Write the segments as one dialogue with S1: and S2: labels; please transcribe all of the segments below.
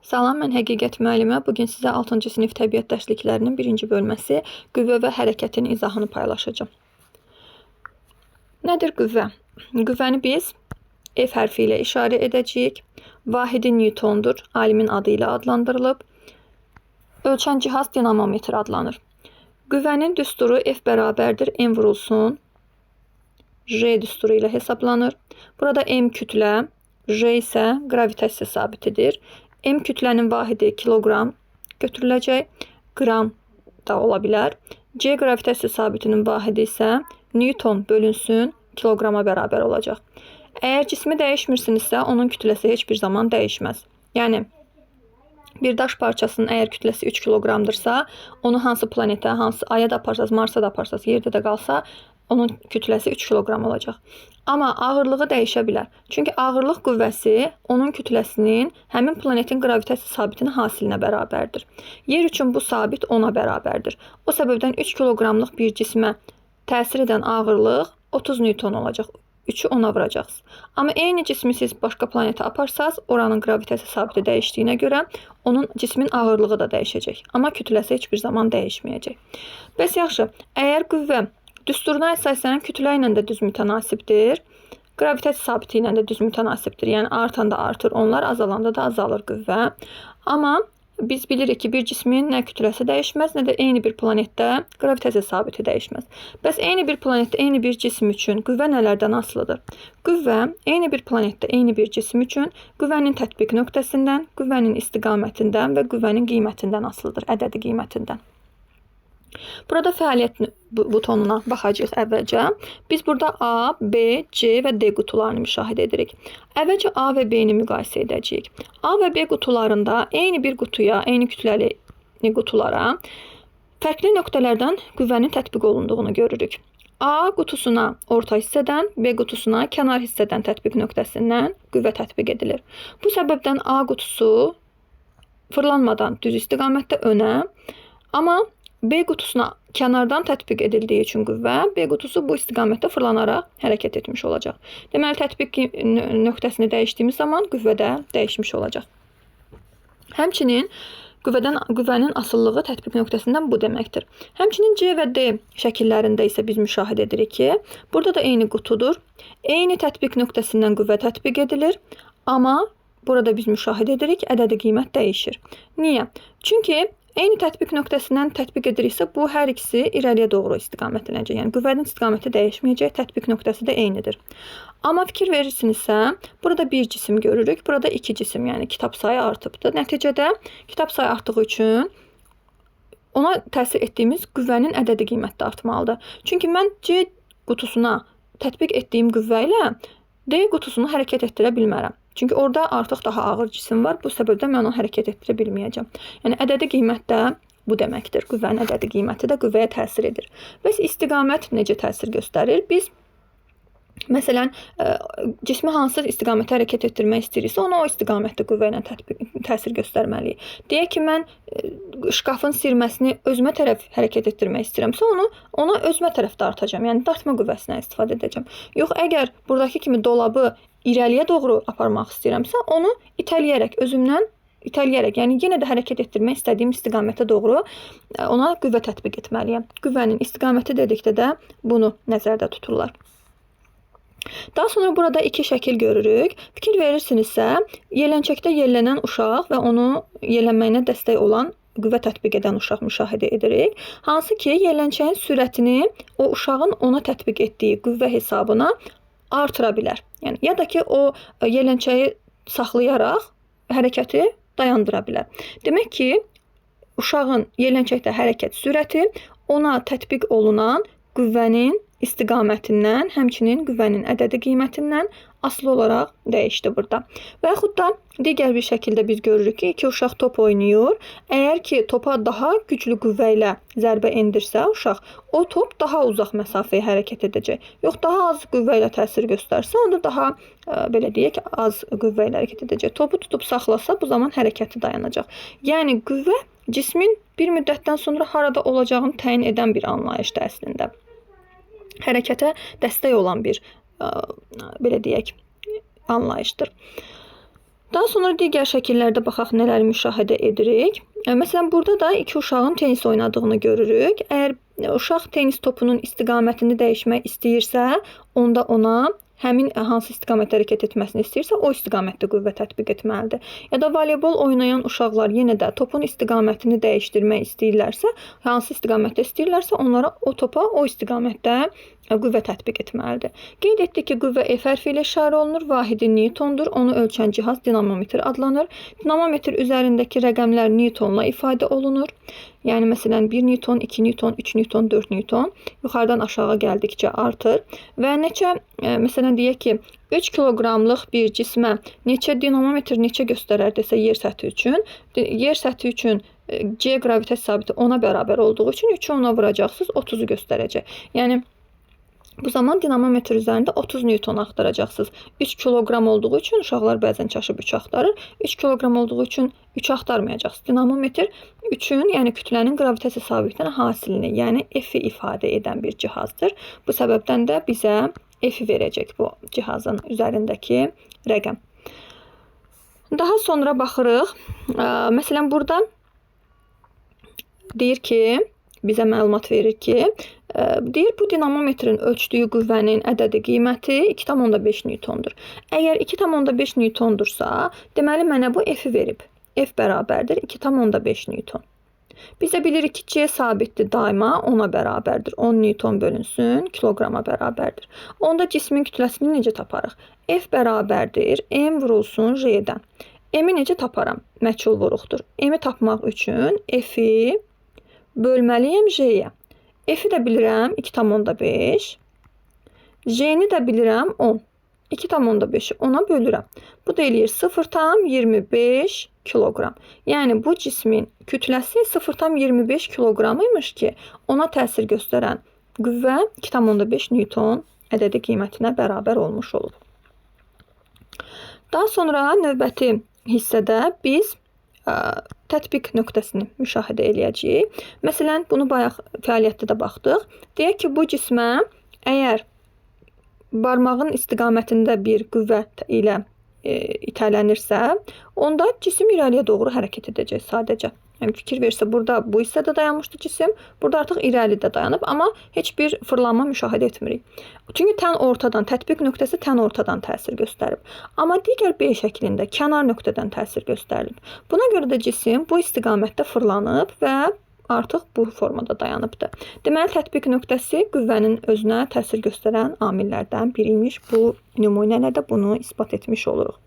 S1: Salam, mən Həqiqət müəllimə. Bugün sizə 6-cı sinif təbiət dərsliklərinin 1-ci bölməsi qüvvə və hərəkətin izahını paylaşacağım. Nədir qüvvə? Qüvvəni biz F hərfi ilə işarə edəcəyik. Vahidi Newtondur, alimin adı ilə adlandırılıb. Ölçən cihaz dinamometr adlanır. Qüvvənin düsturu F bərabərdir M vurulsun. J düsturu ilə hesablanır. Burada M kütlə, J isə qravitasiya sabitidir. M kütlənin vahidi kiloqram götürüləcək, qram da ola bilər. C qravitasiya sabitinin vahidi isə Newton bölünsün kiloqrama bərabər olacaq. Əgər cismi dəyişmirsinizsə, onun kütləsi heç bir zaman dəyişməz. Yəni, bir daş parçasının əgər kütləsi 3 kiloqramdırsa, onu hansı planetə, hansı aya da aparsaz, Marsa da aparsaz, yerdə də qalsa, onun kütləsi 3 kiloqram olacaq. Amma ağırlığı dəyişə bilər. Çünki ağırlıq qüvvəsi onun kütləsinin həmin planetin qravitasiya sabitinin hasilinə bərabərdir. Yer üçün bu sabit 10-a bərabərdir. O səbəbdən 3 kiloqramlıq bir cismə təsir edən ağırlıq 30 Newton olacaq. 3-ü 10-a vuracaqsınız. Amma eyni cismi siz başqa planetə aparsaz, oranın qravitasiya sabiti dəyişdiyinə görə onun cismin ağırlığı da dəyişəcək. Amma kütləsi heç bir zaman dəyişməyəcək. Bəs yaxşı, əgər qüvvə düsturuna əsasən kütlə ilə də düz mütənasibdir. Qravitasiya sabiti ilə də düz mütənasibdir. Yəni artanda artır onlar, azalanda da azalır qüvvə. Amma biz bilirik ki, bir cismin nə kütləsi dəyişməz, nə də eyni bir planetdə qravitasiya sabiti dəyişməz. Bəs eyni bir planetdə eyni bir cisim üçün qüvvə nələrdən asılıdır? Qüvvə eyni bir planetdə eyni bir cisim üçün qüvvənin tətbiq nöqtəsindən, qüvvənin istiqamətindən və qüvvənin qiymətindən asılıdır, ədədi qiymətindən. Burada fəaliyyət butonuna baxacağıq əvvəlcə. Biz burada A, B, C və D qutularını müşahidə edirik. Əvvəlcə A və B-ni müqayisə edəcəyik. A və B qutularında eyni bir qutuya, eyni kütləli qutulara fərqli nöqtələrdən qüvvənin tətbiq olunduğunu görürük. A qutusuna orta hissədən, B qutusuna kənar hissədən tətbiq nöqtəsindən qüvvə tətbiq edilir. Bu səbəbdən A qutusu fırlanmadan düz istiqamətdə önə, amma B qutusuna kənardan tətbiq edildiyi üçün qüvvə, B qutusu bu istiqamətdə fırlanaraq hərəkət etmiş olacaq. Deməli, tətbiq nöqtəsini dəyişdiyimiz zaman qüvvə də dəyişmiş olacaq. Həmçinin qüvvənin asılılığı tətbiq nöqtəsindən bu deməkdir. Həmçinin C və D şəkillərində isə biz müşahidə edirik ki, burada da eyni qutudur. Eyni tətbiq nöqtəsindən qüvvə tətbiq edilir, amma burada biz müşahidə edirik, ədədi qiymət dəyişir. Niyə? Çünki eyni tətbiq nöqtəsindən tətbiq ediriksə, bu hər ikisi irəliyə doğru istiqamətlənəcək. Yəni, qüvvənin istiqaməti dəyişməyəcək, tətbiq nöqtəsi də eynidir. Amma fikir verirsinizsə, burada bir cisim görürük, burada 2 cisim, yəni kitab sayı artıbdır. Nəticədə kitab sayı artdığı üçün ona təsir etdiyimiz qüvvənin ədədi qiyməti də artmalıdır. Çünki mən C qutusuna tətbiq etdiyim qüvvə ilə D qutusunu hərəkət etdirə bilmərəm. Çünki orada artıq daha ağır cisim var. Bu səbəbdən mən onu hərəkət etdirə bilməyəcəm. Yəni, ədədi qiymət də bu deməkdir. Qüvvənin ədədi qiyməti də qüvvəyə təsir edir. Bəs istiqamət necə təsir göstərir? Biz, məsələn, cismi hansı istiqamətə hərəkət etdirmək istəyiriksə, ona o istiqamətdə qüvvə ilə təsir göstərməliyik. Deyək ki, mən şkafın sirməsini özümə tərəf hərəkət etdirmək istəyirəmsə, ona özümə tərəf dartacağam. Yəni, dartma qüvvəsindən istifadə edəcəm. Yox, əgər buradakı kimi dolabı irəliyə doğru aparmaq istəyirəmsə, onu itələyərək, özümdən itələyərək, yəni yenə də hərəkət etdirmək istədiyim istiqamətə doğru ona qüvvə tətbiq etməliyəm. Qüvvənin istiqaməti dedikdə də bunu nəzərdə tuturlar. Daha sonra burada 2 şəkil görürük. Fikir verirsinizsə, yelənçəkdə yellənən uşaq və onu yellənməyinə dəstək olan qüvvə tətbiq edən uşaq müşahidə edirik. Hansı ki, yelənçəyin sürətini o uşağın ona tətbiq etdiyi qüvvə hesabına artıra bilər. Yəni, ya da ki, o yelənçəyi saxlayaraq hərəkəti dayandıra bilər. Demək ki, uşağın yelənçəkdə hərəkət sürəti ona tətbiq olunan qüvvənin istiqamətindən, həmçinin qüvvənin ədədi qiymətindən asılı olaraq dəyişdi burada. Və yaxud da digər bir şəkildə biz görürük ki, 2 uşaq top oynayır. Əgər ki, topa daha güclü qüvvə ilə zərbə endirsə uşaq, o top daha uzaq məsafəyə hərəkət edəcək. Yox, daha az qüvvə ilə təsir göstərsə, onda daha, belə deyək, az qüvvə ilə hərəkət edəcək. Topu tutub saxlasa, bu zaman hərəkəti dayanacaq. Yəni, qüvvə cismin bir müddətdən sonra harada olacağını təyin edən bir anlayışdır əslində. Hərəkətə dəstək olan bir, belə deyək, anlayışdır. Daha sonra digər şəkillərdə baxaq nələri müşahidə edirik. Məsələn, burada da iki uşağın tenis oynadığını görürük. Əgər uşaq tenis topunun istiqamətini dəyişmək istəyirsə, onda ona həmin hansı istiqamətdə hərəkət etməsini istəyirsə, o istiqamətdə qüvvə tətbiq etməlidir. Ya da voleybol oynayan uşaqlar yenə də topun istiqamətini dəyişdirmək istəyirlərsə, hansı istiqamətdə istəyirlərsə, onlara o topa o istiqamətdə qüvvə tətbiq etməlidir. Qeyd etdik ki, qüvvə F hərfi ilə işarə olunur, vahidi Newtondur, onu ölçən cihaz dinamometr adlanır. Dinamometr üzərindəki rəqəmlər Newtonla ifadə olunur. Yəni, məsələn, 1 Newton, 2 Newton, 3 Newton, 4 Newton yuxarıdan aşağı gəldikcə artır və məsələn, deyək ki, 3 kiloqramlıq bir cismə dinamometr neçə göstərər desə yer səthi üçün C qravitasiya sabiti 10-a bərabər olduğu üçün 3-ü 10-a vuracaqsınız, 30-u göstərəcək. Yəni, bu zaman dinamometr üzərində 30 Newton axtaracaqsınız. 3 kiloqram olduğu üçün uşaqlar bəzən çaşıb 3 axtarır. 3 kiloqram olduğu üçün 3 axtarmayacaqsınız. Dinamometr 3-ün, yəni kütlənin qravitasiya sabitinin hasilini, yəni F-i ifadə edən bir cihazdır. Bu səbəbdən də bizə F-i verəcək bu cihazın üzərindəki rəqəm. Daha sonra baxırıq. Məsələn, burada deyir ki, bizə məlumat verir ki, deyir bu dinamometrin ölçdüyü qüvvənin ədədi qiyməti 2,5 Newtondur. Əgər 2,5 Newtondursa, deməli mənə bu F-i verib. F bərabərdir 2,5 Newton. Biz də bilirik ki, C sabitdir, daima 10-a bərabərdir. 10 Newton bölünsün, kiloqrama bərabərdir. Onda cismin kütləsini necə taparıq? F bərabərdir, M vurulsun J-dən. M-i necə taparam? Məchul vuruqdur. M-i tapmaq üçün F-i bölməliyəm J-yə. F-i də bilirəm 2,5. J-ni də bilirəm 10. 2,5-i 10-a bölürəm. Bu da eləyir 0,25 kiloqram. Yəni, bu cismin kütləsi 0,25 kiloqramıymış ki, ona təsir göstərən qüvvə 2,5 Newton ədədi qiymətinə bərabər olmuş olub. Daha sonra növbəti hissədə biz tətbiq nöqtəsini müşahidə eləyəcəyik. Məsələn, bunu bayaq fəaliyyətdə də baxdıq. Deyək ki, bu cismə əgər barmağın istiqamətində bir qüvvə ilə itələnirsə, onda cisim irəliyə doğru hərəkət edəcək sadəcə. Yəni, fikir versə, burada bu hissədə dayanmışdı cisim, burada artıq irəlidə dayanıb, amma heç bir fırlanma müşahidə etmirik. Çünki tətbiq nöqtəsi tən ortadan təsir göstərib. Amma digər B şəklində kənar nöqtədən təsir göstərilib. Buna görə də cisim bu istiqamətdə fırlanıb və artıq bu formada dayanıbdır. Deməli, tətbiq nöqtəsi qüvvənin özünə təsir göstərən amillərdən biriymiş. Bu nümunələ də bunu isbat etmiş oluruq.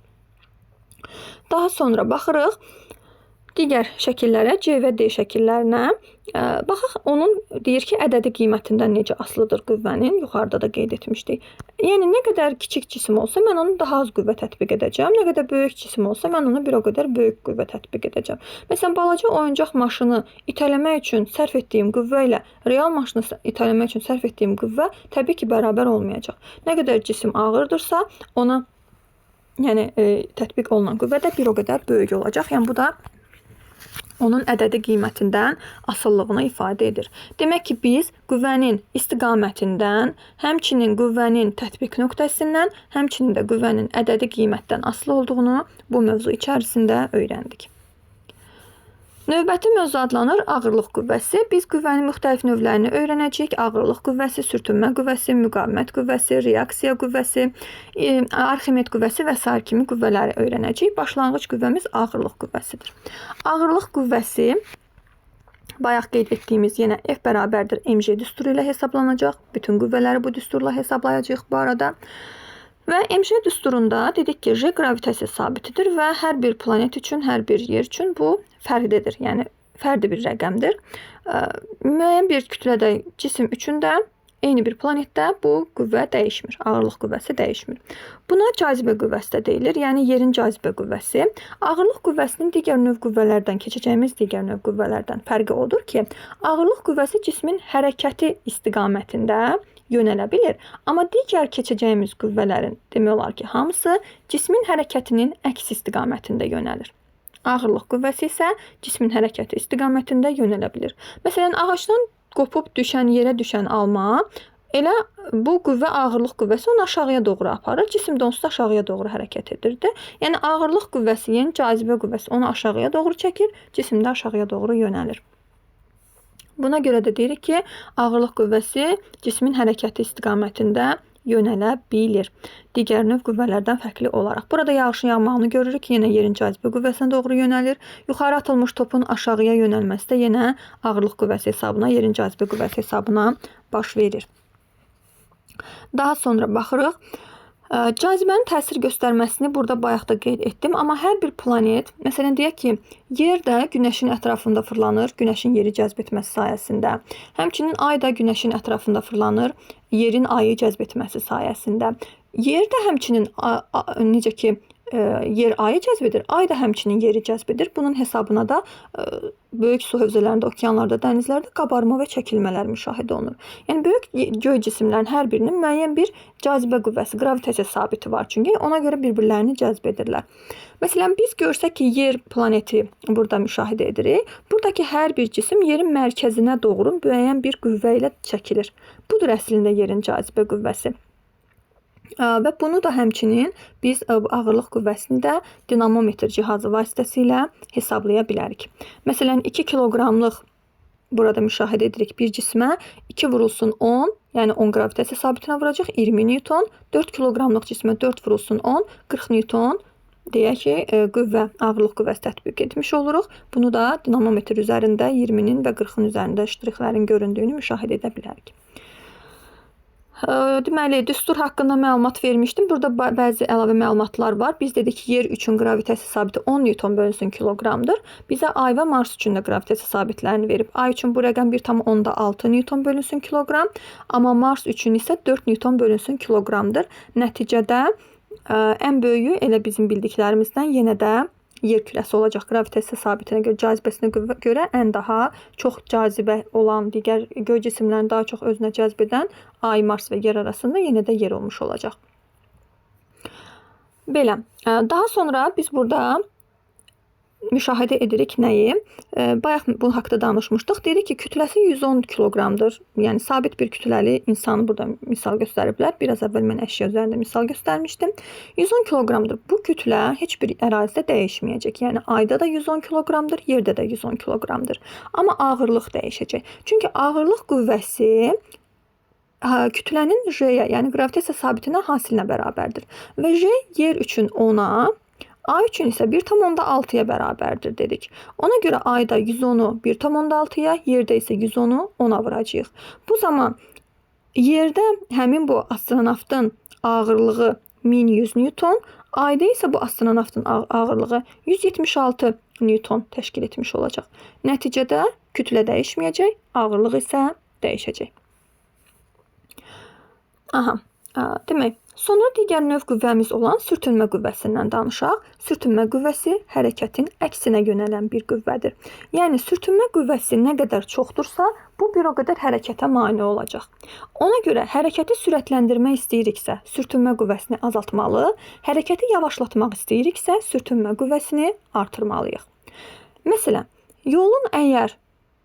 S1: Daha sonra baxırıq digər şəkillərə, C və D şəkillərinə. Baxaq, onun deyir ki, ədədi qiymətindən necə asılıdır qüvvənin, yuxarıda da qeyd etmişdik. Yəni, nə qədər kiçik cisim olsa, mən onu daha az qüvvə tətbiq edəcəm. Nə qədər böyük cisim olsa, mən onu bir o qədər böyük qüvvə tətbiq edəcəm. Məsələn, balaca oyuncaq maşını itələmək üçün sərf etdiyim qüvvə ilə real maşını itələmək üçün sərf etdiyim qüvvə təbii ki, bərabər olmayacaq. Nə qədər cisim ağırdırsa, ona tətbiq olunan qüvvə də bir o qədər böyük olacaq. Yəni, bu da onun ədədi qiymətindən asıllığını ifadə edir. Demək ki, biz qüvvənin istiqamətindən, həmçinin qüvvənin tətbiq nöqtəsindən, həmçinin də qüvvənin ədədi qiymətdən asılı olduğunu bu mövzu içərisində öyrəndik. Növbəti mövzu adlanır ağırlıq qüvvəsi. Biz qüvvənin müxtəlif növlərini öyrənəcəyik. Ağırlıq qüvvəsi, sürtünmə qüvvəsi, müqavimət qüvvəsi, reaksiya qüvvəsi, Arximed qüvvəsi və s. kimi qüvvələri öyrənəcəyik. Başlanğıc qüvvəmiz ağırlıq qüvvəsidir. Ağırlıq qüvvəsi bayaq qeyd etdiyimiz yenə F bərabərdir mg düsturu ilə hesablanacaq. Bütün qüvvələri bu düsturla hesablayacağıq bu arada. Və mg düsturunda dedik ki, J qravitasiya sabitidir və hər bir planet üçün, hər bir yer üçün bu fərdidir. Yəni, fərdi bir rəqəmdir. Müəyyən bir kütlədə cisim üçün də eyni bir planetdə bu qüvvə dəyişmir. Ağırlıq qüvvəsi dəyişmir. Buna cazibə qüvvəsi də deyilir. Yəni, yerin cazibə qüvvəsi. Ağırlıq qüvvəsinin digər növ qüvvələrdən, keçəcəyimiz digər növ qüvvələrdən fərqi odur ki, ağırlıq qüvvəsi cismin hərəkəti istiqamətində yönələ bilir. Amma digər keçəcəyimiz qüvvələrin demək olar ki, hamısı cismin hərəkətinin əks istiqamətində yönəlir. Ağırlıq qüvvəsi isə cismin hərəkəti istiqamətində yönələ bilir. Məsələn, ağacdan qopub yerə düşən alma Elə bu qüvvə ağırlıq qüvvəsi onu aşağıya doğru aparır. Cisim də onsuz da aşağıya doğru hərəkət edirdi. Yəni ağırlıq qüvvəsi, yəni cazibə qüvvəsi onu aşağıya doğru çəkir, cisim də aşağıya doğru yönəlir. Buna görə də deyirik ki, ağırlıq qüvvəsi cismin hərəkəti istiqamətində yönələ bilir. Digər növ qüvvələrdən fərqli olaraq. Burada yağışın yağmağını görürük. Yenə yerin cazibə qüvvəsinə doğru yönəlir. Yuxarı atılmış topun aşağıya yönəlməsi də yenə ağırlıq qüvvəsi hesabına, yerin cazibə qüvvəsi hesabına baş verir. Daha sonra baxırıq. Cazibənin təsir göstərməsini burada bayaq da qeyd etdim. Amma hər bir planet, məsələn deyək ki, yer də günəşin ətrafında fırlanır, günəşin yeri cəzb etməsi sayəsində. Həmçinin ay da günəşin ətrafında fırlanır, yerin ayı cəzb etməsi sayəsində. Yer də həmçinin necə ki, yer ayı cəzb edir, ay da həmçinin yeri cəzb edir. Bunun hesabına da böyük su hövzələrində, okeanlarda, dənizlərdə qabarma və çəkilmələr müşahidə olunur. Yəni böyük göy cisimlərin hər birinin müəyyən bir cazibə qüvvəsi, qravitasiya sabiti var. Çünki ona görə bir-birlərini cəzb edirlər. Məsələn, biz görsək ki, yer planeti burada müşahidə edirik. Buradakı hər bir cisim yerin mərkəzinə doğru müəyyən bir qüvvə ilə çəkilir. Budur əslində yerin cazibə qüvvəsi. Və bunu da həmçinin biz ağırlıq qüvvəsini də dinamometr cihazı vasitəsilə hesablaya bilərik. Məsələn, 2 kiloqramlıq burada müşahidə edirik bir cismə 2 vurulsun 10, yəni 10 qravitasiya sabitinə vuracaq 20 Newton, 4 kiloqramlıq cismə 4 vurulsun 10, 40 Newton deyək ki, qüvvə, ağırlıq qüvvəsi tətbiq etmiş oluruq. Bunu da dinamometr üzərində 20-nin və 40-ın üzərində ştrixlərin göründüyünü müşahidə edə bilərik. Deməli, düstur haqqında məlumat vermişdim. Burada bəzi əlavə məlumatlar var. Biz dedik ki, yer üçün qravitasiya sabiti 10 Newton bölünsün kiloqramdır. Bizə ay və Mars üçün də qravitasiya sabitlərini verib. Ay üçün bu rəqəm 1,6 Newton bölünsün kiloqram, amma Mars üçün isə 4 Newton bölünsün kiloqramdır. Nəticədə ən böyüyü elə bizim bildiklərimizdən yenə də yer küləsi olacaq. Qravitasiya sabitinə görə, cazibəsinə görə ən daha çox cazibə olan, digər göy cisimlərini daha çox özünə cəzb edən ay, Mars və yer arasında yenə də yer olmuş olacaq. Belə. Daha sonra biz burada müşahidə edirik nəyi? Bayaq bu haqda danışmışdıq. Dedik ki, kütləsi 110 kiloqramdır. Yəni, sabit bir kütləli insanı burada misal göstəriblər. Biraz əvvəl mən əşya üzərində misal göstərmişdim. 110 kiloqramdır. Bu kütlə heç bir ərazidə dəyişməyəcək. Yəni, ayda da 110 kiloqramdır, yerdə də 110 kiloqramdır. Amma ağırlıq dəyişəcək. Çünki ağırlıq qüvvəsi kütlənin J-yə, yəni qravitasiya sabitinə hasilinə bərabərdir. Və J yer üçün 10-a, ay üçün isə 1,6-ya bərabərdir dedik. Ona görə ayda 110-u 1,6-ya, yerdə isə 110-u 10-a vuracağıq. Bu zaman yerdə həmin bu astronavtın ağırlığı 1100 Newton, ayda isə bu astronavtın ağırlığı 176 Newton təşkil etmiş olacaq. Nəticədə kütlə dəyişməyəcək, ağırlıq isə dəyişəcək. Demək, sonra digər növ qüvvəmiz olan sürtünmə qüvvəsindən danışaq. Sürtünmə qüvvəsi hərəkətin əksinə yönələn bir qüvvədir. Yəni, sürtünmə qüvvəsi nə qədər çoxdursa, bu bir o qədər hərəkətə mane olacaq. Ona görə hərəkəti sürətləndirmək istəyiriksə, sürtünmə qüvvəsini azaltmalı, hərəkəti yavaşlatmaq istəyiriksə, sürtünmə qüvvəsini artırmalıyıq. Məsələn, yolun əgər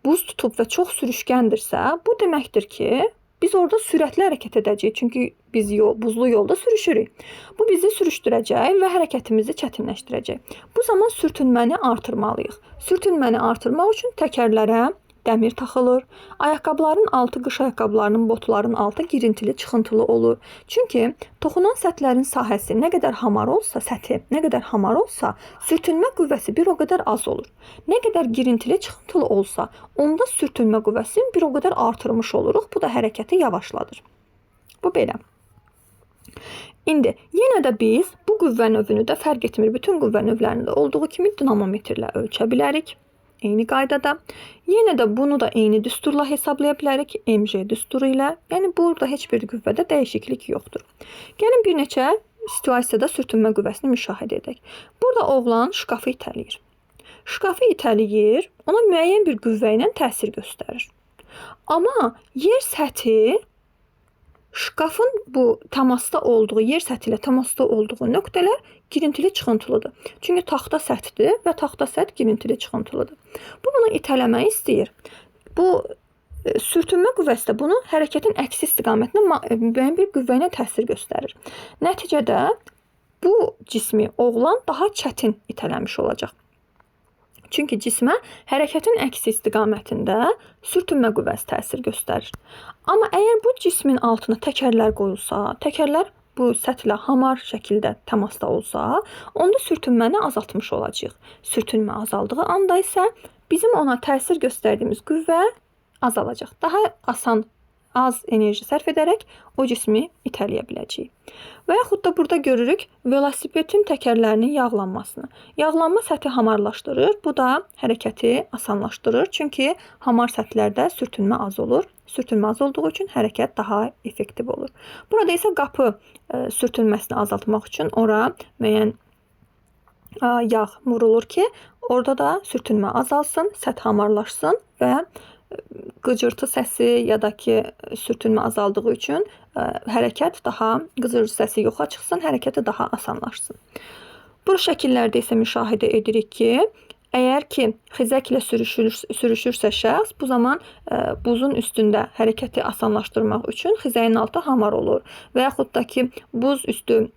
S1: buz tutub və çox sürüşkəndirsə, bu deməkdir ki, biz orada sürətli hərəkət edəcəyik, çünki biz buzlu yolda sürüşürük. Bu bizi sürüşdürəcək və hərəkətimizi çətinləşdirəcək. Bu zaman sürtünməni artırmalıyıq. Sürtünməni artırmaq üçün təkərlərə dəmir taxılır. Ayaqqabıların altı, qış ayaqqabılarının, botların altı girintili, çıxıntılı olur. Çünki toxunan səthlərin sahəsi nə qədər hamar olsa, səthi nə qədər hamar olsa, sürtünmə qüvvəsi bir o qədər az olur. Nə qədər girintili, çıxıntılı olsa, onda sürtünmə qüvvəsini bir o qədər artırmış oluruq. Bu da hərəkəti yavaşladır. Bu belə. İndi yenə də biz bu qüvvə növünü də fərq etmir. Bütün qüvvə növlərində olduğu kimi dinamometrlə ölçə bilərik. Eyni qaydada. Yenə də bunu da eyni düsturla hesablaya bilərik. MJ düsturu ilə. Yəni, burada heç bir qüvvədə dəyişiklik yoxdur. Gəlin bir neçə situasiyada sürtünmə qüvvəsini müşahidə edək. Burada oğlan şkafı itələyir. Şkafı itələyir, ona müəyyən bir qüvvə ilə təsir göstərir. Amma yer səthi şkafın bu təmasda olduğu, yer səthi ilə təmasda olduğu nöqtələr girintili çıxıntılıdır. Çünki taxta səthdir və taxta səth girintili çıxıntılıdır. Bu bunu itələmək istəyir. Bu Sürtünmə qüvvəsi də bunu hərəkətin əksi istiqamətində müəyyən bir qüvvə ilə təsir göstərir. Nəticədə bu cismi oğlan daha çətin itələmiş olacaq. Çünki cismə hərəkətin əksi istiqamətində sürtünmə qüvvəsi təsir göstərir. Amma əgər bu cismin altına təkərlər qoyulsa, təkərlər bu səthlə hamar şəkildə təmasda olsa, onda sürtünməni azaltmış olacağıq. Sürtünmə azaldığı anda isə bizim ona təsir göstərdiyimiz qüvvə azalacaq. Daha asan, az enerji sərf edərək o cismi itələyə biləcəyik. Və yaxud da burada görürük velosipedin təkərlərinin yağlanmasını. Yağlanma səthi hamarlaşdırır. Bu da hərəkəti asanlaşdırır. Çünki hamar səthlərdə sürtünmə az olur. Sürtünmə az olduğu üçün hərəkət daha effektiv olur. Burada isə qapı sürtünməsini azaltmaq üçün ora müəyyən yağ vurulur ki, orada da sürtünmə azalsın, səth hamarlaşsın və qıcırtı səsi ya da ki sürtünmə azaldığı üçün hərəkət daha qıcırtı səsi yoxa çıxsın, hərəkəti daha asanlaşsın. Bu şəkillərdə isə müşahidə edirik ki, əgər ki xizəklə sürüşürsə şəxs, bu zaman buzun üstündə hərəkəti asanlaşdırmaq üçün xizəyin altı hamar olur. Və yaxud da ki buz üstü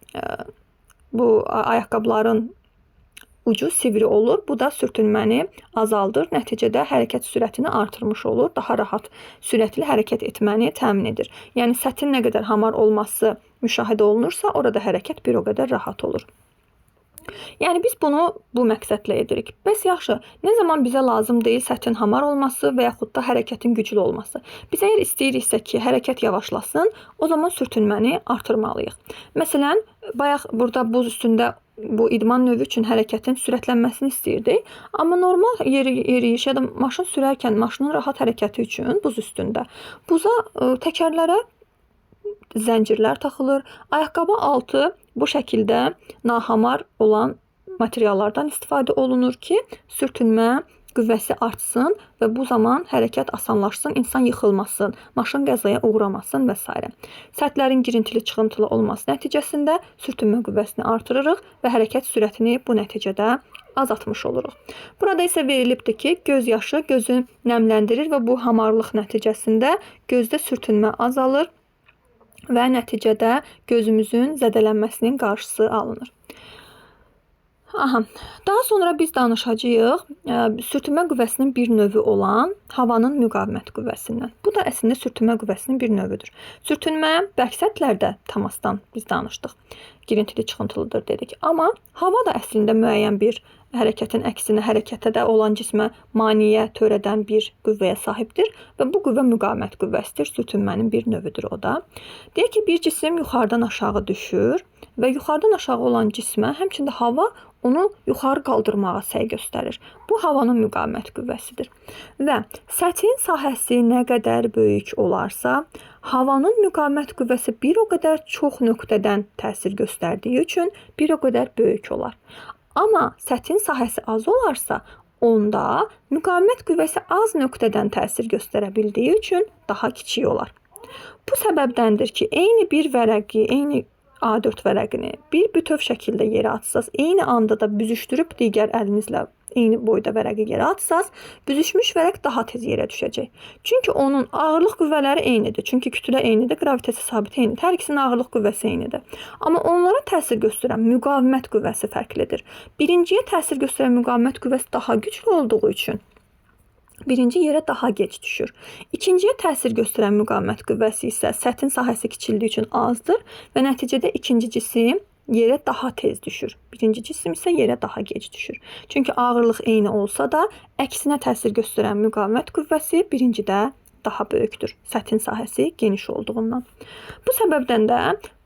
S1: bu ayaqqabıların ucu sivri olur. Bu da sürtünməni azaldır. Nəticədə hərəkət sürətini artırmış olur. Daha rahat, sürətli hərəkət etməni təmin edir. Yəni səthin nə qədər hamar olması müşahidə olunursa, orada hərəkət bir o qədər rahat olur. Yəni biz bunu bu məqsədlə edirik. Bəs yaxşı, nə zaman bizə lazım deyil səthin hamar olması və yaxud da hərəkətin güclü olması? Biz əgər istəyiriksə ki, hərəkət yavaşlasın, o zaman sürtünməni artırmalıyıq. Məsələn, bayaq burada buz üstündə bu idman növü üçün hərəkətin sürətlənməsini istəyirdik. Amma normal yeriyiş ya da maşın sürərkən maşının rahat hərəkəti üçün buz üstündə buza təkərlərə zəncirlər taxılır. Ayaqqabı altı bu şəkildə nahamar olan materiallardan istifadə olunur ki, sürtünmə qüvvəsi artsın və bu zaman hərəkət asanlaşsın, insan yıxılmasın, maşın qəzaya uğramasın və s. Səthlərin girintili çıxıntılı olması nəticəsində sürtünmə qüvvəsini artırırıq və hərəkət sürətini bu nəticədə azaltmış oluruq. Burada isə verilibdir ki, göz yaşı gözü nəmləndirir və bu hamarlıq nəticəsində gözdə sürtünmə azalır və nəticədə gözümüzün zədələnməsinin qarşısı alınır. Daha sonra biz danışacağıq sürtünmə qüvvəsinin bir növü olan havanın müqavimət qüvvəsindən. Bu da əslində sürtünmə qüvvəsinin bir növüdür. Sürtünmə bərk səthlərdə təmasdan biz danışdıq. Girintili çıxıntılıdır dedik. Amma hava da əslində müəyyən bir hərəkətin əksinə, hərəkətə də olan cismə maneə törədən bir qüvvəyə sahibdir və bu qüvvə müqavimət qüvvəsidir. Sürtünmənin bir növüdür o da. Deyək ki, bir cisim yuxarıdan aşağı düşür və yuxarıdan aşağı olan cismə həmçində hava onu yuxarı qaldırmağa səy göstərir. Bu havanın müqavimət qüvvəsidir. Və səthin sahəsi nə qədər böyük olarsa, havanın müqavimət qüvvəsi bir o qədər çox nöqtədən təsir göstərdiyi üçün bir o qədər böyük olar. Amma səthin sahəsi az olarsa, onda müqavimət qüvvəsi az nöqtədən təsir göstərə bildiyi üçün daha kiçik olar. Bu səbəbdəndir ki, eyni bir vərəqi, eyni A4 vərəqini bir bütöv şəkildə yerə atsaz, eyni anda da büzüşdürüb digər əlinizlə eyni boyda vərəqi yerə atsaz, büzüşmüş vərəq daha tez yerə düşəcək. Çünki onun ağırlıq qüvvələri eynidir. Çünki kütlə eynidir, qravitasiya sabit eynidir. Hər ikisinin ağırlıq qüvvəsi eynidir. Amma onlara təsir göstərən müqavimət qüvvəsi fərqlidir. Birinciyə təsir göstərən müqavimət qüvvəsi daha güclü olduğu üçün birinci yerə daha gec düşür. İkinciyə təsir göstərən müqavimət qüvvəsi isə səthin sahəsi kiçildiyi üçün azdır və nəticədə ikinci cisim yerə daha tez düşür. Birinci cisim isə yerə daha gec düşür. Çünki ağırlıq eyni olsa da, əksinə təsir göstərən müqavimət qüvvəsi birincidə daha böyükdür. Səthin sahəsi geniş olduğundan. Bu səbəbdən də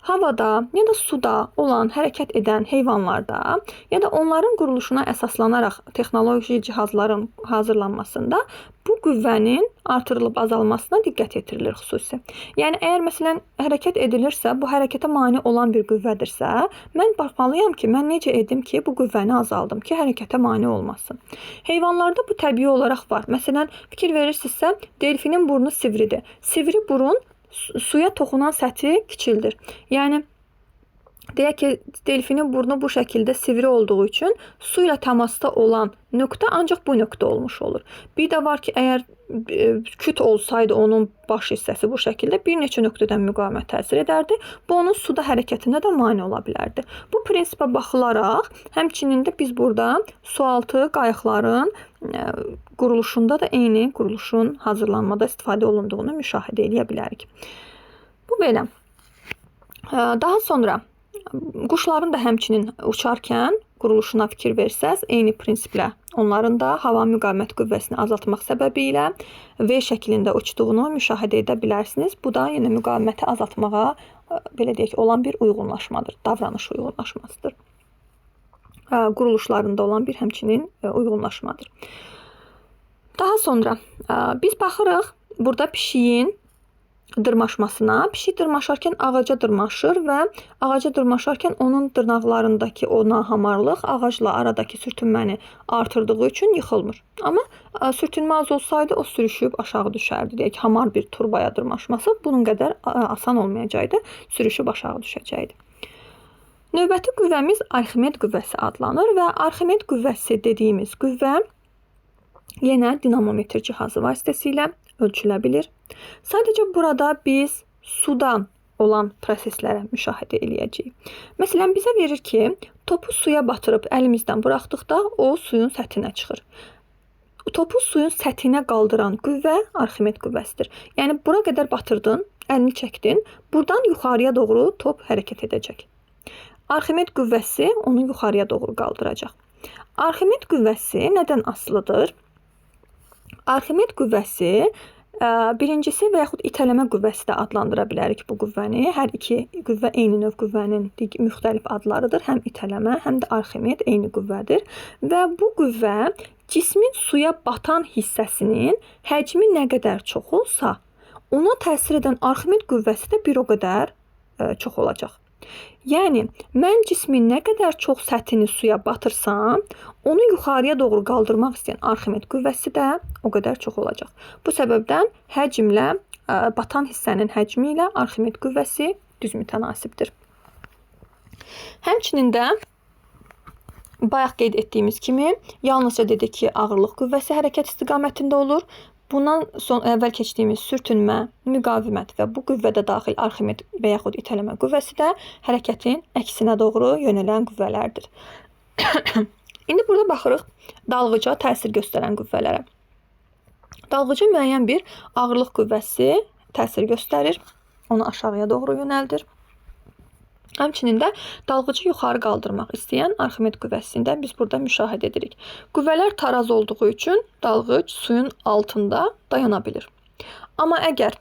S1: havada ya da suda olan hərəkət edən heyvanlarda ya da onların quruluşuna əsaslanaraq texnoloji cihazların hazırlanmasında bu qüvvənin artırılıb azalmasına diqqət yetirilir xüsusi. Yəni əgər məsələn hərəkət edilirsə, bu hərəkətə mane olan bir qüvvədirsə, mən baxmalıyam ki, mən necə edim ki, bu qüvvəni azaldım ki, hərəkətə mane olmasın. Heyvanlarda bu təbii olaraq var. Məsələn, fikir verirsinizsə, delfinin burnu sivridir. Sivri burun suya toxunan səthi kiçildir. Yəni Deyək ki, delfinin burnu bu şəkildə sivri olduğu üçün su ilə təmasda olan nöqtə ancaq bu nöqtə olmuş olur. Bir də var ki, əgər küt olsaydı onun baş hissəsi bu şəkildə bir neçə nöqtədən müqavimət təsir edərdi. Bu onun suda hərəkətinə də mane ola bilərdi. Bu prinsipə baxılaraq, həmçinin də biz burada sualtı qayıqların quruluşunda da eyni quruluşun hazırlanmada istifadə olunduğunu müşahidə edə bilərik. Bu belə. Daha sonra quşların da həmçinin uçarkən quruluşuna fikir versəz, eyni prinsiplə onların da hava müqavimət qüvvəsini azaltmaq səbəbilə V şəklində uçduğunu müşahidə edə bilərsiniz. Bu da yenə müqaviməti azaltmağa belə deyək olan bir uyğunlaşmadır, davranış uyğunlaşmasıdır. Quruluşlarında olan bir həmçinin uyğunlaşmadır. Daha sonra biz baxırıq burada pişiyin dırmaşmasına. Pişik dırmaşarkən ağaca dırmaşır və ağaca dırmaşarkən onun dırnaqlarındakı o nahamarlıq ağacla aradakı sürtünməni artırdığı üçün yıxılmır. Amma sürtünmə az olsaydı o sürüşüb aşağı düşərdi. Deyək, hamar bir turbaya dırmaşması bunun qədər asan olmayacaqdı, sürüşüb aşağı düşəcəkdi. Növbəti qüvvəmiz Arximed qüvvəsi adlanır və Arximed qüvvəsi dediyimiz qüvvə yenə dinamometr cihazı vasitəsilə ölçülə bilir. Sadəcə burada biz sudan olan proseslərə müşahidə eləyəcəyik. Məsələn, bizə verir ki, topu suya batırıb əlimizdən buraxdıqda o suyun səthinə çıxır. Topu suyun səthinə qaldıran qüvvə Arximed qüvvəsidir. Yəni, bura qədər batırdın, əlini çəkdin, buradan yuxarıya doğru top hərəkət edəcək. Arximed qüvvəsi onu yuxarıya doğru qaldıracaq. Arximed qüvvəsi nədən asılıdır? Arximed qüvvəsi birincisi və yaxud itələmə qüvvəsi də adlandıra bilərik bu qüvvəni. Hər iki qüvvə eyni növ qüvvənin müxtəlif adlarıdır. Həm itələmə, həm də Arximed eyni qüvvədir. Və bu qüvvə cismin suya batan hissəsinin həcmi nə qədər çox olsa, ona təsir edən Arximed qüvvəsi də bir o qədər çox olacaq. Yəni, mən cismin nə qədər çox səthini suya batırsam, onu yuxarıya doğru qaldırmaq istəyən Arximed qüvvəsi də o qədər çox olacaq. Bu səbəbdən həcmlə, batan hissənin həcmi ilə Arximed qüvvəsi düz mütənasibdir. Həmçinin də bayaq qeyd etdiyimiz kimi, yalnızca dedik ki, ağırlıq qüvvəsi hərəkət istiqamətində olur. Bundan əvvəl keçdiyimiz sürtünmə, müqavimət və bu qüvvədə daxil Arximed və yaxud itələmə qüvvəsi də hərəkətin əksinə doğru yönələn qüvvələrdir. İndi burada baxırıq dalğıca təsir göstərən qüvvələrə. Dalğıca müəyyən bir ağırlıq qüvvəsi təsir göstərir, onu aşağıya doğru yönəldir. Həmçinin də dalğıcı yuxarı qaldırmaq istəyən Arximed qüvvəsində biz burada müşahidə edirik. Qüvvələr taraz olduğu üçün dalğıc suyun altında dayana bilir. Amma əgər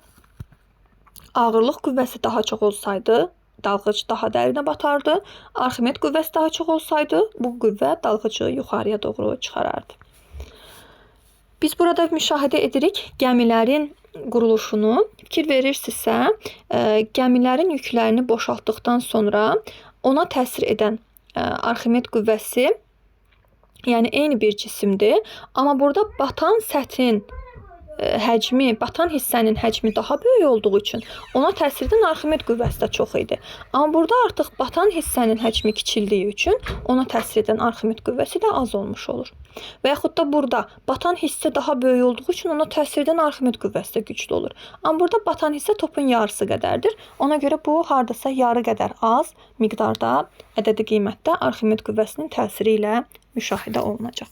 S1: ağırlıq qüvvəsi daha çox olsaydı, dalğıc daha dərinə batardı. Arximed qüvvəsi daha çox olsaydı, bu qüvvə dalğıcı yuxarıya doğru çıxarardı. Biz burada müşahidə edirik gəmilərin quruluşunu. Fikir verirsinizsə, gəmilərin yüklərini boşaltdıqdan sonra ona təsir edən Arximed qüvvəsi, yəni eyni bir cisimdir, amma burada batan səthin həcmi, batan hissənin həcmi daha böyük olduğu üçün ona təsir edən Arximed qüvvəsi də çox idi. Amma burada artıq batan hissənin həcmi kiçildiyi üçün ona təsir edən Arximed qüvvəsi də az olmuş olur. Və yaxud da burada batan hissə daha böyük olduğu üçün ona təsir edən Arximed qüvvəsi də güclü olur. Amma burada batan hissə topun yarısı qədərdir. Ona görə bu hardasa yarı qədər az miqdarda, ədədi qiymətdə Arximed qüvvəsinin təsiri ilə müşahidə olunacaq.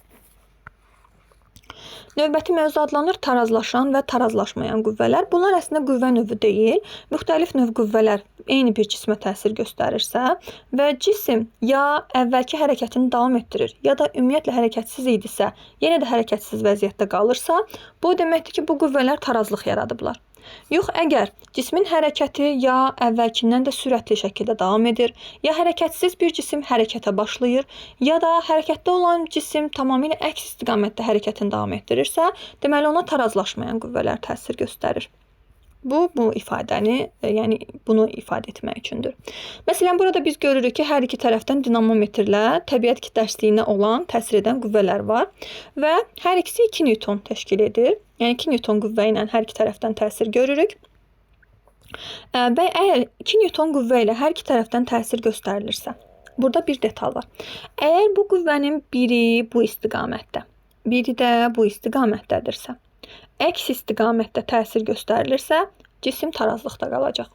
S1: Növbəti mövzu adlanır tarazlaşan və tarazlaşmayan qüvvələr. Bunlar əslində qüvvə növü deyil. Müxtəlif növ qüvvələr eyni bir cismə təsir göstərirsə və cisim ya əvvəlki hərəkətini davam etdirir, ya da ümumiyyətlə hərəkətsiz idisə, yenə də hərəkətsiz vəziyyətdə qalırsa, bu deməkdir ki, bu qüvvələr tarazlıq yaradıblar. Yox, əgər cismin hərəkəti ya əvvəlkindən də sürətli şəkildə davam edir, ya hərəkətsiz bir cisim hərəkətə başlayır, ya da hərəkətdə olan cisim tamamilə əks istiqamətdə hərəkətini davam etdirirsə, deməli ona tarazlaşmayan qüvvələr təsir göstərir. Bu ifadəni, yəni bunu ifadə etmək üçündür. Məsələn, burada biz görürük ki, hər iki tərəfdən dinamometrlə təbiət kütləliyinə olan təsir edən qüvvələr var və hər ikisi 2 Newton təşkil edir. Yəni 2 Newton qüvvə ilə hər iki tərəfdən təsir görürük. Və əgər 2 Newton qüvvə ilə hər iki tərəfdən təsir göstərilirsə, burada bir detal var. Əgər bu qüvvənin biri bu istiqamətdə, biri də bu istiqamətdədirsə, əks istiqamətdə təsir göstərilirsə, cisim tarazlıqda qalacaq.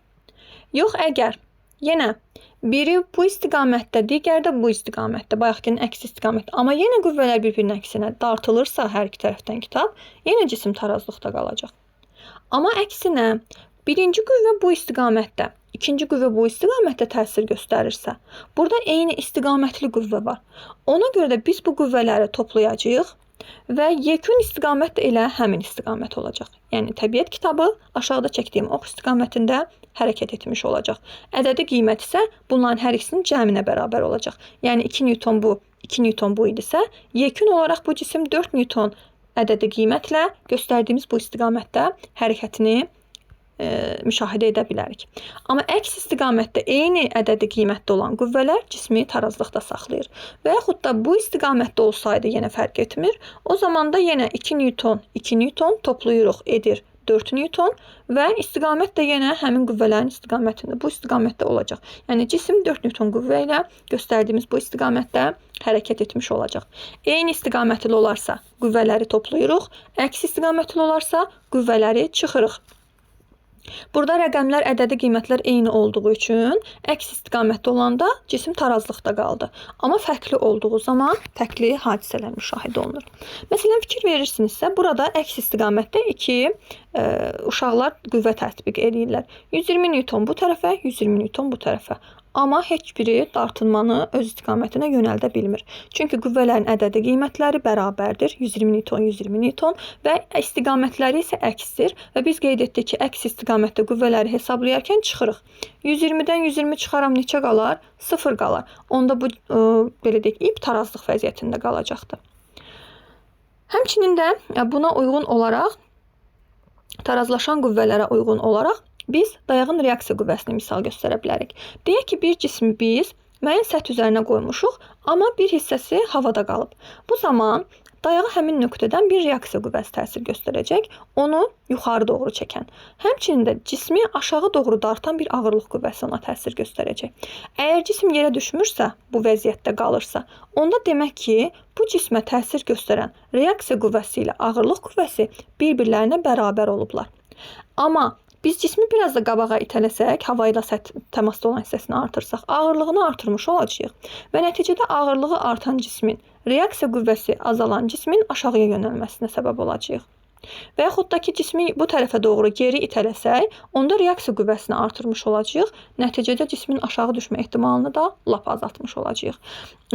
S1: Yox, əgər yenə biri bu istiqamətdə, digəri də bu istiqamətdə, bayaqkının əks istiqamətdə, amma yenə qüvvələr bir-birinin əksinə dartılırsa hər iki tərəfdən kitab, yenə cisim tarazlıqda qalacaq. Amma əksinə, birinci qüvvə bu istiqamətdə, ikinci qüvvə bu istiqamətdə təsir göstərirsə, burada eyni istiqamətli qüvvə var. Ona görə də biz bu qüvvələri toplayacağıq və yekun istiqamət elə həmin istiqamət olacaq. Yəni təbiət kitabı aşağıda çəkdiyim ox istiqamətində hərəkət etmiş olacaq. Ədədi qiymət isə bunların hər ikisinin cəminə bərabər olacaq. Yəni 2 Newton bu, 2 Newton bu idisə, yekun olaraq bu cisim 4 Newton ədədi qiymətlə göstərdiyimiz bu istiqamətdə hərəkətini müşahidə edə bilərik. Amma əks istiqamətdə eyni ədədi qiymətdə olan qüvvələr cismi tarazlıqda saxlayır. Və yaxud da bu istiqamətdə olsaydı yenə fərq etmir. O zaman da yenə 2 Newton, 2 Newton toplayırıq edir 4 Newton və istiqamət də yenə həmin qüvvələrin istiqamətində, bu istiqamətdə olacaq. Yəni cisim 4 Newton qüvvə ilə göstərdiyimiz bu istiqamətdə hərəkət etmiş olacaq. Eyni istiqamətli olarsa qüvvələri toplayırıq, əks istiqamətli olarsa qüvvələri çıxırıq. Burada rəqəmlər, ədədi qiymətlər eyni olduğu üçün əks istiqamətdə olanda cisim tarazlıqda qaldı. Amma fərqli olduğu zaman fərqli hadisələr müşahidə olunur. Məsələn, fikir verirsinizsə, burada əks istiqamətdə uşaqlar qüvvə tətbiq edirlər. 120 Newton bu tərəfə, 120 Newton bu tərəfə. Amma heç biri dartılmanı öz istiqamətinə yönəldə bilmir. Çünki qüvvələrin ədədi qiymətləri bərabərdir. 120 Newton, 120 Newton və istiqamətləri isə əksdir. Və biz qeyd etdik ki, əks istiqamətdə qüvvələri hesablayarkən çıxırıq. 120-dən 120 çıxaram neçə qalar? 0 qalar. Onda bu, belə deyək, ip tarazlıq vəziyyətində qalacaqdır. Həmçinin də buna uyğun olaraq, tarazlaşan qüvvələrə uyğun olaraq, biz dayağın reaksiya qüvvəsini misal göstərə bilərik. Deyək ki, bir cismi biz müəyyən səth üzərinə qoymuşuq, amma bir hissəsi havada qalıb. Bu zaman dayağı həmin nöqtədən bir reaksiya qüvvəsi təsir göstərəcək, onu yuxarı doğru çəkən. Həmçinin də cismi aşağı doğru dartan bir ağırlıq qüvvəsi ona təsir göstərəcək. Əgər cisim yerə düşmürsə, bu vəziyyətdə qalırsa, onda demək ki, bu cismə təsir göstərən reaksiya qüvvəsi ilə ağırlıq qüvvəsi bir-birlərinə bərabər olublar. Amma biz cismi biraz da qabağa itələsək, hava ilə təmasda olan hissəsini artırsaq, ağırlığını artırmış olacağıq. Və nəticədə ağırlığı artan cismin, reaksiya qüvvəsi azalan cismin aşağıya yönəlməsinə səbəb olacağıq. Və yaxud da ki, cismi bu tərəfə doğru geri itələsək, onda reaksiya qüvvəsini artırmış olacağıq. Nəticədə cismin aşağı düşmə ehtimalını da lap azaltmış olacağıq.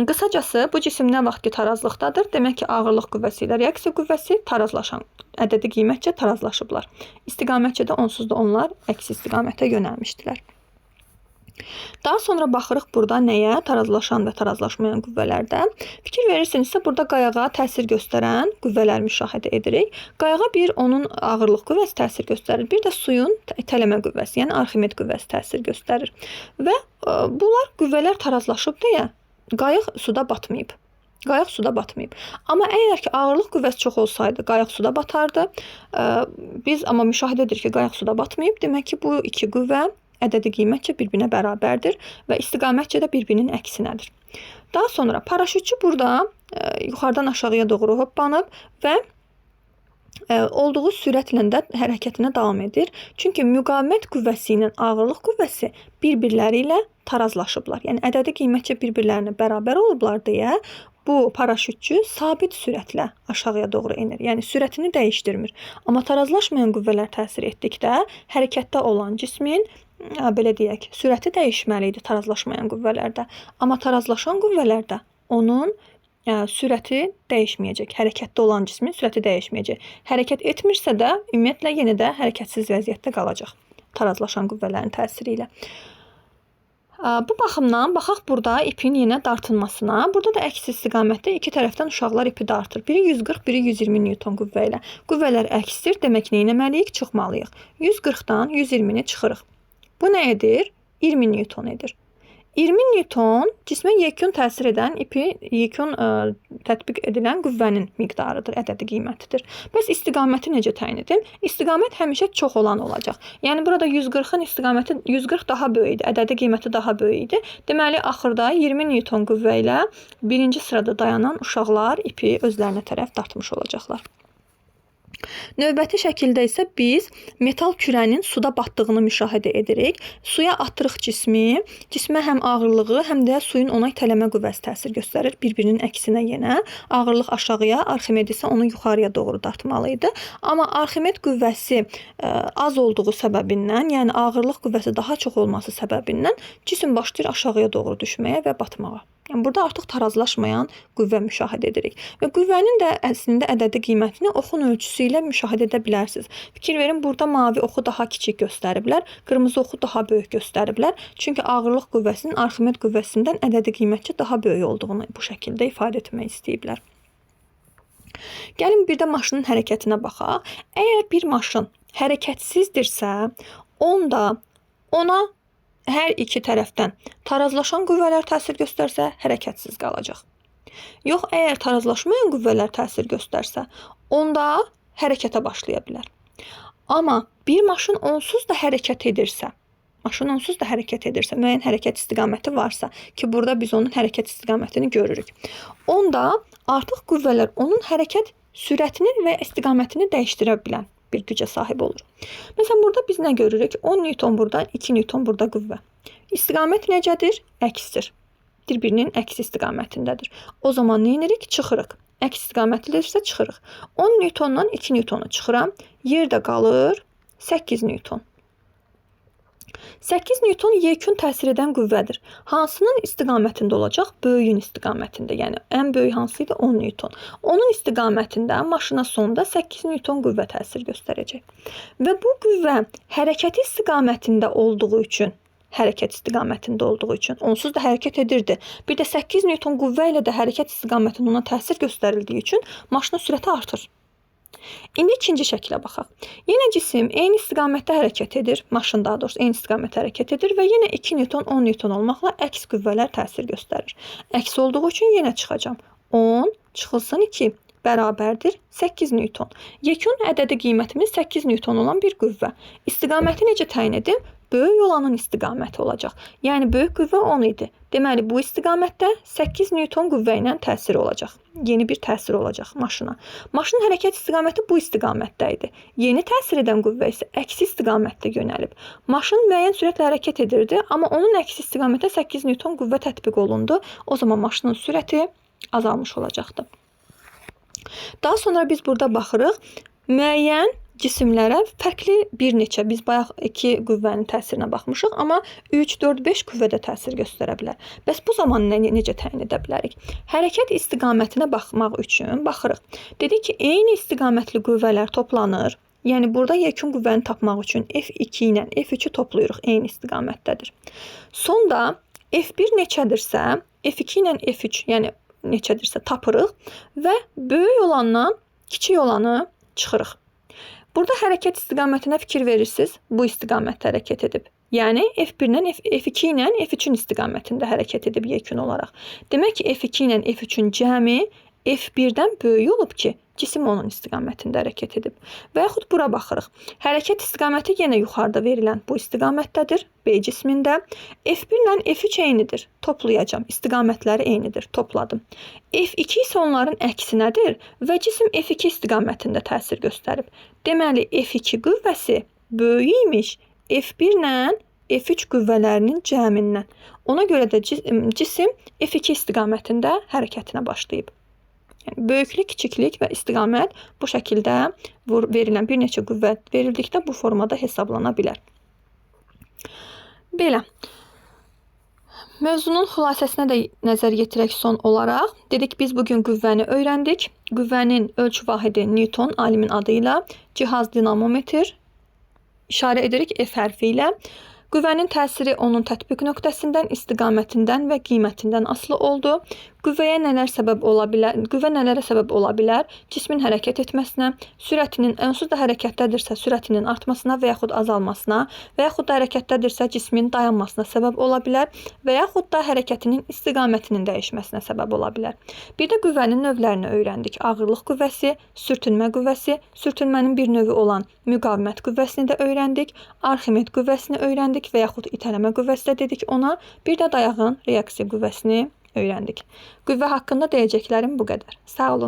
S1: Qısacası, bu cisim nə vaxt ki tarazlıqdadır, demək ki, ağırlıq qüvvəsi ilə reaksiya qüvvəsi tarazlaşan, ədədi qiymətcə tarazlaşıblar. İstiqamətcə də onsuz da onlar əks istiqamətə yönəlmişdilər. Daha sonra baxırıq burada nəyə? Tarazlaşan və tarazlaşmayan qüvvələrdə. Fikir verirsinizsə, burada qayağa təsir göstərən qüvvələr müşahidə edirik. Qayağa bir onun ağırlıq qüvvəsi təsir göstərir, bir də suyun itələmə qüvvəsi, yəni Arximed qüvvəsi təsir göstərir. Və bunlar qüvvələr tarazlaşıb deyə qayıq suda batmayıb. Qayıq suda batmayıb. Amma əgər ki, ağırlıq qüvvəsi çox olsaydı, qayıq suda batardı. Biz amma müşahidə edirik ki, qayıq suda batmayıb. Demək ki, bu iki qüvvə ədədi qiymətcə bir-birinə bərabərdir və istiqamətcə də bir-birinin əksinədir. Daha sonra paraşütçü burada yuxarıdan aşağıya doğru hoppanıb və olduğu sürətlə də hərəkətinə davam edir. Çünki müqavimət qüvvəsi ilə ağırlıq qüvvəsi bir-birləri ilə tarazlaşıblar. Yəni ədədi qiymətcə bir-birlərinə bərabər olublar deyə bu paraşütçü sabit sürətlə aşağıya doğru enir. Yəni sürətini dəyişdirmir. Amma tarazlaşmayan qüvvələr təsir etdikdə hərəkətdə olan cismin belə deyək, sürəti dəyişməli idi tarazlaşmayan qüvvələrdə. Amma tarazlaşan qüvvələrdə onun sürəti dəyişməyəcək. Hərəkətdə olan cismin sürəti dəyişməyəcək. Hərəkət etmirsə də ümumiyyətlə yenə də hərəkətsiz vəziyyətdə qalacaq tarazlaşan qüvvələrin təsiri ilə. Bu baxımdan baxaq burada ipin yenə dartılmasına. Burada da əks istiqamətdə iki tərəfdən uşaqlar ipi dartır. Biri 140, biri 120 Newton qüvvə ilə. Qüvvələr əksdir, demək nə etməliyik? Çıxmalıyıq. 140-dan 120-ni çıxırıq. Bu nə edir? 20 Newton edir. 20 Newton cismə yekun təsir edən yekun tətbiq edilən qüvvənin miqdarıdır, ədədi qiymətidir. Bəs istiqaməti necə təyin edim? İstiqamət həmişə çox olan olacaq. Yəni burada 140-ın istiqaməti 140 daha böyük idi, ədədi qiyməti daha böyük idi. Deməli axırda 20 Newton qüvvə ilə birinci sırada dayanan uşaqlar ipi özlərinə tərəf dartmış olacaqlar. Növbəti şəkildə isə biz metal kürənin suda batdığını müşahidə edirik. Suya atırıq cismə həm ağırlığı, həm də suyun ona itələmə qüvvəsi təsir göstərir. Bir-birinin əksinə yenə ağırlıq aşağıya, Arximed isə onu yuxarıya doğru dartmalı idi. Amma Arximed qüvvəsi az olduğu səbəbindən, yəni ağırlıq qüvvəsi daha çox olması səbəbindən cisim başlayır aşağıya doğru düşməyə və batmağa. Yəni burada artıq tarazlaşmayan qüvvə müşahidə edirik. Və qüvvənin də əslində ədədi qiymətini oxun ölçüsü ilə müşahidə edə bilərsiniz. Fikir verin, burada mavi oxu daha kiçik göstəriblər, qırmızı oxu daha böyük göstəriblər. Çünki ağırlıq qüvvəsinin Arximed qüvvəsindən ədədi qiymətcə daha böyük olduğunu bu şəkildə ifadə etmək istəyiblər. Gəlin bir də maşının hərəkətinə baxaq. Əgər bir maşın hərəkətsizdirsə, onda ona hər iki tərəfdən tarazlaşan qüvvələr təsir göstərsə, hərəkətsiz qalacaq. Yox, əgər tarazlaşmayan qüvvələr təsir göstərsə, onda hərəkətə başlaya bilər. Amma bir maşın onsuz da hərəkət edirsə, müəyyən hərəkət istiqaməti varsa ki, burada biz onun hərəkət istiqamətini görürük. Onda artıq qüvvələr onun hərəkət sürətini və istiqamətini dəyişdirə bilən bir gücə sahib olur. Məsələn, burada biz nə görürük? 10 Newton burada, 2 Newton burada qüvvə. İstiqamət necədir? Əksdir. Bir-birinin əks istiqamətindədir. O zaman nə edirik? Çıxırıq. Əks istiqamətlidirsə çıxırıq. 10 Newtondan 2 Newtonu çıxıram. Yerdə qalır 8 Newton. 8 Newton yekun təsir edən qüvvədir. Hansının istiqamətində olacaq? Böyüyün istiqamətində. Yəni ən böyük hansı idi? 10 Newton. Onun istiqamətində maşına sonda 8 Newton qüvvə təsir göstərəcək. Və bu qüvvə hərəkəti istiqamətində olduğu üçün, onsuz da hərəkət edirdi. Bir də 8 Newton qüvvə ilə də hərəkət istiqamətində ona təsir göstərildiyi üçün maşının sürəti artır. İndi ikinci şəklə baxaq. Yenə cisim eyni istiqamətdə hərəkət edir, maşın daha doğrusu eyni istiqamətdə hərəkət edir və yenə 2 Newton, 10 Newton olmaqla əks qüvvələr təsir göstərir. Əks olduğu üçün yenə çıxacam. 10 çıxılsın 2 bərabərdir 8 Newton. Yekun ədədi qiymətimiz 8 Newton olan bir qüvvə. İstiqaməti necə təyin edim? Böyük olanın istiqaməti olacaq. Yəni böyük qüvvə 10 idi. Deməli bu istiqamətdə 8 Newton qüvvə ilə təsir olacaq. Yeni bir təsir olacaq maşına. Maşının hərəkət istiqaməti bu istiqamətdə idi. Yeni təsir edən qüvvə isə əksi istiqamətdə yönəlib. Maşın müəyyən sürətlə hərəkət edirdi, amma onun əksi istiqamətə 8 Newton qüvvə tətbiq olundu. O zaman maşının sürəti azalmış olacaqdı. Daha sonra biz burada baxırıq. Müəyyən cisimlərə fərqli bir neçə, biz bayaq 2 qüvvənin təsirinə baxmışıq, amma 3, 4, 5 qüvvə də təsir göstərə bilər. Bəs bu zaman necə təyin edə bilərik? Hərəkət istiqamətinə baxmaq üçün baxırıq. Dedik ki, eyni istiqamətli qüvvələr toplanır. Yəni burada yekun qüvvəni tapmaq üçün F2 ilə F3-ü toplayırıq, eyni istiqamətdədir. Sonda F1 neçədirsə, F2 ilə F3, yəni neçədirsə tapırıq və böyük olandan kiçik olanı çıxırıq. Burada hərəkət istiqamətinə fikir verirsiniz, bu istiqamətdə hərəkət edib. Yəni F1-dən F2 ilə F3-ün istiqamətində hərəkət edib yekun olaraq. Demək ki, F2 ilə F3-ün cəmi F1-dən böyük olub ki, cisim onun istiqamətində hərəkət edib. Və yaxud bura baxırıq. Hərəkət istiqaməti yenə yuxarıda verilən bu istiqamətdədir, B cismində. F1 ilə F3 eynidir, toplayacağam. İstiqamətləri eynidir, topladım. F2 isə onların əksinədir və cisim F2 istiqamətində təsir göstərib. Deməli, F2 qüvvəsi böyük imiş F1 ilə F3 qüvvələrinin cəmindən. Ona görə də cisim F2 istiqamətində hərəkətinə başlayıb. Yəni, böyüklük, kiçiklik və istiqamət bu şəkildə verilən bir neçə qüvvə verildikdə bu formada hesablana bilər. Belə. Mövzunun xülasəsinə də nəzər yetirək son olaraq. Dedik, biz bugün qüvvəni öyrəndik. Qüvvənin ölçü vahidi Newton, alimin adı ilə, cihaz dinamometr, işarə edirik F hərfi ilə. Qüvvənin təsiri onun tətbiq nöqtəsindən, istiqamətindən və qiymətindən asılı oldu. Qüvvəyə nələr səbəb ola bilər? Qüvvə nələrə səbəb ola bilər? Cismin hərəkət etməsinə, sürətinin onsuz da hərəkətdədirsə sürətinin artmasına və yaxud azalmasına və yaxud da hərəkətdədirsə cismin dayanmasına səbəb ola bilər və yaxud da hərəkətinin istiqamətinin dəyişməsinə səbəb ola bilər. Bir də qüvvənin növlərini öyrəndik. Ağırlıq qüvvəsi, sürtünmə qüvvəsi, sürtünmənin bir növü olan müqavimət qüvvəsini də öyrəndik. Arximed qüvvəsini öyrəndik və yaxud itələmə qüvvəsi də dedik ona. Bir də dayağın reaksiya qüvvəsini öyrəndik. Qüvvə haqqında deyəcəklərim bu qədər. Sağ olun.